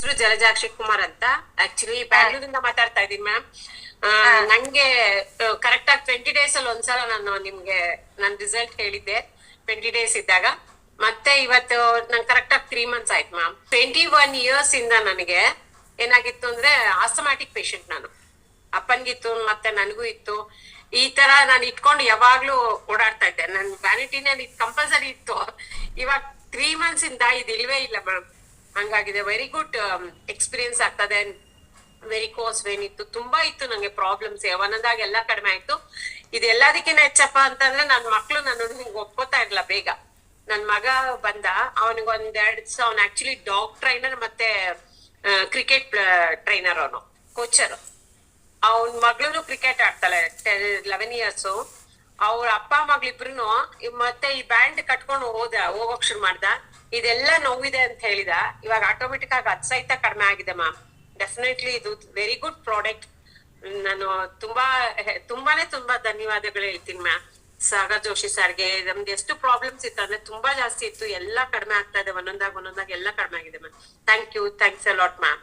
ಹೆಸರು ಜಲಜಾಕ್ಷಿ ಕುಮಾರ್ ಅಂತ. ಆಕ್ಚುಲಿ ಬ್ಯಾಂಗ್ಳೂರಿಂದ ಮಾತಾಡ್ತಾ ಇದೀನಿ ಮ್ಯಾಮ್. ನಂಗೆ ಕರೆಕ್ಟ್ ಆಗಿ 20 days ಅಲ್ಲಿ ಒಂದ್ಸಲ ನಾನು ನಿಮ್ಗೆ ನನ್ ರಿಸಲ್ಟ್ ಹೇಳಿದ್ದೆ 20 days ಇದ್ದಾಗ. ಮತ್ತೆ ಇವತ್ತು ನಂಗೆ ಕರೆಕ್ಟ್ ಆಗಿ 3 months ಆಯ್ತು ಮ್ಯಾಮ್. 21 years ಇಂದ ನನಗೆ ಏನಾಗಿತ್ತು ಅಂದ್ರೆ ಆಸ್ತಮ್ಯಾಟಿಕ್ ಪೇಷಂಟ್ ನಾನು. ಅಪ್ಪನ್ಗಿತ್ತು ಮತ್ತೆ ನನಗೂ ಇತ್ತು. ಈ ತರ ನಾನು ಇಟ್ಕೊಂಡು ಯಾವಾಗ್ಲೂ ಓಡಾಡ್ತಾ ಇದ್ದೆ. ನನ್ ವ್ಯಾನಿಟಿನಲ್ಲಿ ಕಂಪಲ್ಸರಿ ಇತ್ತು. ಇವಾಗ 3 months ಇಂದ ಇದಿಲ್ವೇ ಇಲ್ಲ ಮ್ಯಾಮ್. ಹಂಗಾಗಿದೆ. ವೆರಿ ಗುಡ್ ಎಕ್ಸ್ಪೀರಿಯನ್ಸ್ ಆಗ್ತದೆ. ವೆರಿಕೋಸ್ ವೇನ್ ಇತ್ತು, ತುಂಬಾ ಇತ್ತು ನಂಗೆ ಪ್ರಾಬ್ಲಮ್ಸ್. ಒಂದೊಂದಾಗ ಎಲ್ಲ ಕಡಿಮೆ ಆಯ್ತು. ಇದೆಲ್ಲದಕ್ಕಿಂತ ಹೆಚ್ಚಪ್ಪ ಅಂತಂದ್ರೆ ನನ್ ಮಕ್ಳು ನಾನು ಒಪ್ಕೋತಾ ಇರ್ಲಿಲ್ಲ ಬೇಗ. ನನ್ ಮಗ ಬಂದ, ಅವನಿಗೆ ಅವ್ನ್ ಆಕ್ಚುಲಿ ಡಾಗ್ ಟ್ರೈನರ್ ಮತ್ತೆ ಕ್ರಿಕೆಟ್ ಟ್ರೈನರ್, ಅವನು ಕೋಚರ್. ಅವನ್ ಮಗಳು ಕ್ರಿಕೆಟ್ ಆಡ್ತಾಳೆ 11 years. ಅವ್ರ ಅಪ್ಪ ಮಗಳಿಬ್ರು ಮತ್ತೆ ಈ ಬ್ಯಾಂಡ್ ಕಟ್ಕೊಂಡು ಹೋಗೋಕ್ ಶುರು ಮಾಡ್ದ. ಇದೆಲ್ಲ ನೋವಿದೆ ಅಂತ ಹೇಳಿದ. ಇವಾಗ ಆಟೋಮೆಟಿಕ್ ಆಗಿ ಅದ್ ಸಹಿತ ಕಡಿಮೆ ಆಗಿದೆ ಮ್ಯಾಮ್. ಡೆಫಿನೆಟ್ಲಿ ಇದು ವೆರಿ ಗುಡ್ ಪ್ರಾಡಕ್ಟ್. ನಾನು ತುಂಬಾನೇ ಧನ್ಯವಾದಗಳು ಹೇಳ್ತೀನಿ ಮ್ಯಾಮ್ ಸಾಗರ್ ಜೋಶಿ ಸರ್ಗೆ. ನಮ್ದು ಎಷ್ಟು ಪ್ರಾಬ್ಲಮ್ಸ್ ಇತ್ತು ಅಂದ್ರೆ ತುಂಬಾ ಜಾಸ್ತಿ ಇತ್ತು, ಎಲ್ಲ ಕಡಿಮೆ ಆಗ್ತಾ ಇದೆ. ಒಂದೊಂದಾಗ ಎಲ್ಲ ಕಡಿಮೆ ಆಗಿದೆ ma'am. Thank you, thanks a lot ma'am.